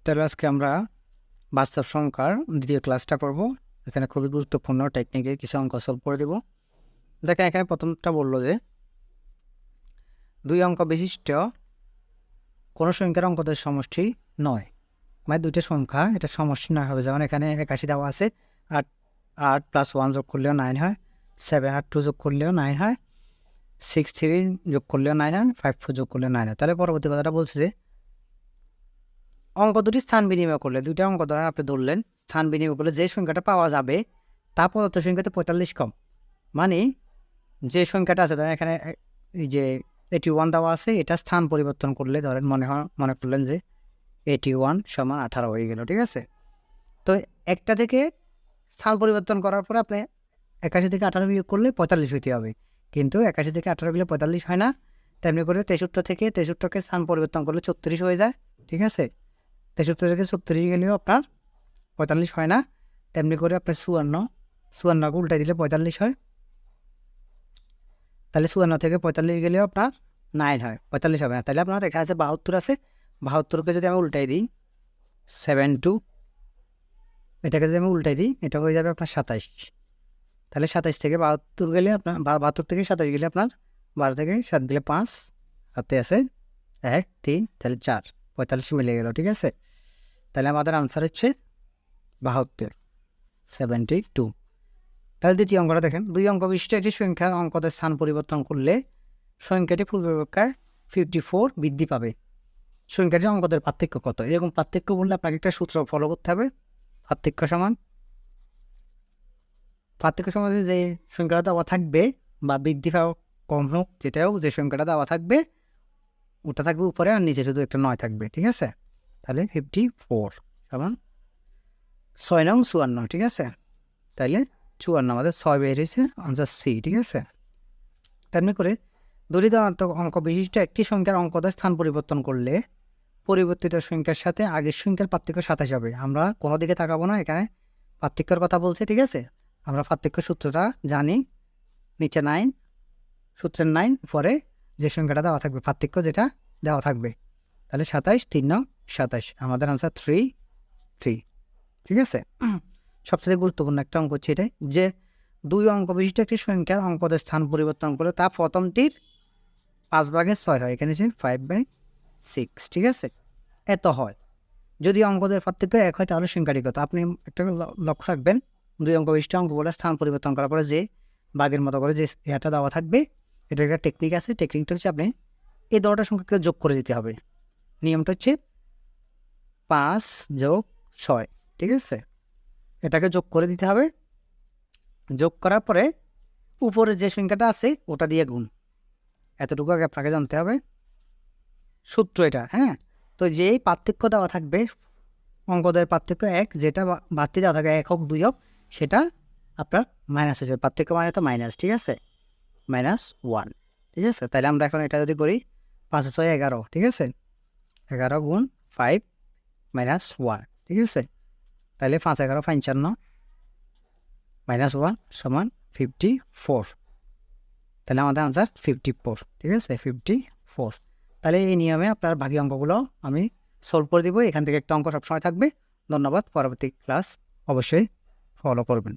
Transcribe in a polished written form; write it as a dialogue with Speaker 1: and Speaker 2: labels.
Speaker 1: তাহলে আজকে আমরা বাস্তব সংখ্যার দ্বিতীয় ক্লাসটা করব। এখানে খুবই গুরুত্বপূর্ণ টেকনিকে কিছু অঙ্ক সলভ করে দেব। দেখেন এখানে প্রথমটা বললো যে 2 অঙ্ক বিশিষ্ট কোনো সংখ্যার অঙ্কদের সমষ্টি নয়, মানে দুইটা সংখ্যা এটা সমষ্টি নয় হবে। যেমন এখানে 81 দেওয়া আছে, 8 8 + 1 যোগ করলেও 9 হয়, 7 আর 2 যোগ করলেও 9 হয়, 6 3 যোগ করলেও 9 হয়, 5 4 যোগ করলেও 9 হয়। তাহলে পরবর্তী কথাটা বলছে যে অঙ্ক দুটি স্থান বিনিময় করলে, দুইটা অঙ্ক ধরেন আপনি ধরলেন, স্থান বিনিময় করলে যে সংখ্যাটা পাওয়া যাবে তা প্রদত্ত সংখ্যাতে 45 কম। মানে যে সংখ্যাটা আছে ধরেন এখানে এই যে 81 দেওয়া আছে, এটা স্থান পরিবর্তন করলে ধরেন মনে করলেন যে 81 = 18 হয়ে গেল, ঠিক আছে। তো একটা থেকে স্থান পরিবর্তন করার পরে আপনি 81 থেকে 18 বিয়োগ করলে 45 হইতে হবে, কিন্তু 81 থেকে 18 গেলে 45 হয় না। তেমনি করে 63 থেকে 63কে স্থান পরিবর্তন করলে 34 হয়ে যায়, ঠিক আছে। 63 থেকে 36 গেলেও আপনার 45 হয় না। তেমনি করে আপনার 54কে উল্টাই দিলে 45 হয়। তাহলে 54 থেকে 45 গেলেও আপনার 9 হয়, 45 হবে না। তাহলে আপনার এখানে আছে 72 আছে, 72কে যদি আমি উল্টাই দিই 72, এটাকে যদি আমি উল্টাই দিই এটা হয়ে যাবে আপনার 27। তাহলে 27 থেকে 72 গেলে আপনার 72 থেকে 27 গেলে আপনার 12 থেকে 7 গেলে 5, হাতে আছে 1 3, তাহলে 4, 45 মিলে গেল, ঠিক আছে। তাহলে আমাদের আনসার হচ্ছে 72, 72। তাহলে দ্বিতীয় অঙ্কটা দেখেন, 2 অঙ্ক বিশিষ্ট একটি সংখ্যার অঙ্কদের স্থান পরিবর্তন করলে সংখ্যাটি পূর্বাপেক্ষায় 54 বৃদ্ধি পাবে। সংখ্যাটির অঙ্কদের পার্থক্য কত? এরকম পার্থক্য বললে আপনাকে একটা সূত্র ফলো করতে হবে। পার্থক্য সমান যে সংখ্যাটা দেওয়া থাকবে বা বৃদ্ধি হোক কম হোক যেটা হোক, যে সংখ্যাটা দেওয়া থাকবে ওটা থাকবে উপরে আর নিচে শুধু একটা 9 থাকবে, ঠিক আছে। তাহলে 54 সমান 6 নং 54, ঠিক আছে। তাইলে 54 আমাদের 6 বের হয়েছে, আনসার সি, ঠিক আছে। তেমনি করে দুটি ধনাত্মক অঙ্ক বিশিষ্ট একটি সংখ্যার অঙ্কদের স্থান পরিবর্তন করলে পরিবর্তিত সংখ্যার সাথে আগের সংখ্যার পার্থক্য 27 হবে। আমরা কোনো দিকে তাকাবো না, এখানে পার্থক্যের কথা বলছে, ঠিক আছে। আমরা পার্থক্য সূত্রটা জানি, নিচে 9, সূত্রের 9 পরে যে সংখ্যাটা দেওয়া থাকবে পার্থক্য যেটা দেওয়া থাকবে। তাহলে 27 3 নং 27, আমাদের আনসার 3, ঠিক আছে। সবচেয়ে গুরুত্বপূর্ণ একটা অঙ্ক হচ্ছে এটাই যে 2 অঙ্ক বিশিষ্ট একটি সংখ্যার অঙ্কদের স্থান পরিবর্তন করে তা প্রথমটির 5/6 হয়, এখানে 5/6, ঠিক আছে। এত হয় যদি অঙ্কদের পার্থক্য 1 হয় তাহলে সংখ্যাটি কত? আপনি একটা লক্ষ্য রাখবেন, 2 অঙ্ক বিশিষ্ট অঙ্কগুলো স্থান পরিবর্তন করার পরে যে বাঘের মতো করে যে এটা দেওয়া থাকবে, এটা একটা টেকনিক আছে। টেকনিকটা হচ্ছে আপনি এই 2টা সংখ্যাকে যোগ করে দিতে হবে। নিয়মটা হচ্ছে 5 + 6, ঠিক আছে। এটাকে যোগ করে দিতে হবে, যোগ করার পরে উপরে যে সংখ্যাটা আছে ওটা দিয়ে গুণ। এতটুকু আগে আপনাকে জানতে হবে, সূত্র এটা, হ্যাঁ। তো যেই পার্থক্য দেওয়া থাকবে অঙ্কদের পার্থক্য 1, যেটা বাড়তি দেওয়া থাকে 1 হোক 2 হোক, সেটা আপনার মাইনাস হয়ে যাবে। পার্থক্য মানে তো মাইনাস, ঠিক আছে, -1, ঠিক আছে। তাহলে আমরা এখন এটা যদি করি 5 6 11, ঠিক আছে, 11 গুণ 5 -1, ঠিক আছে। তাহলে 5 11 55 -1 সমান 54। তাহলে আমাদের আনসার 54, ঠিক আছে, 54। তাহলে এই নিয়মে আপনার বাকি অঙ্কগুলো আমি সলভ করে দিব। এখান থেকে একটা অঙ্ক সবসময় থাকবে। ধন্যবাদ। পরবর্তী ক্লাস অবশ্যই ফলো করবেন।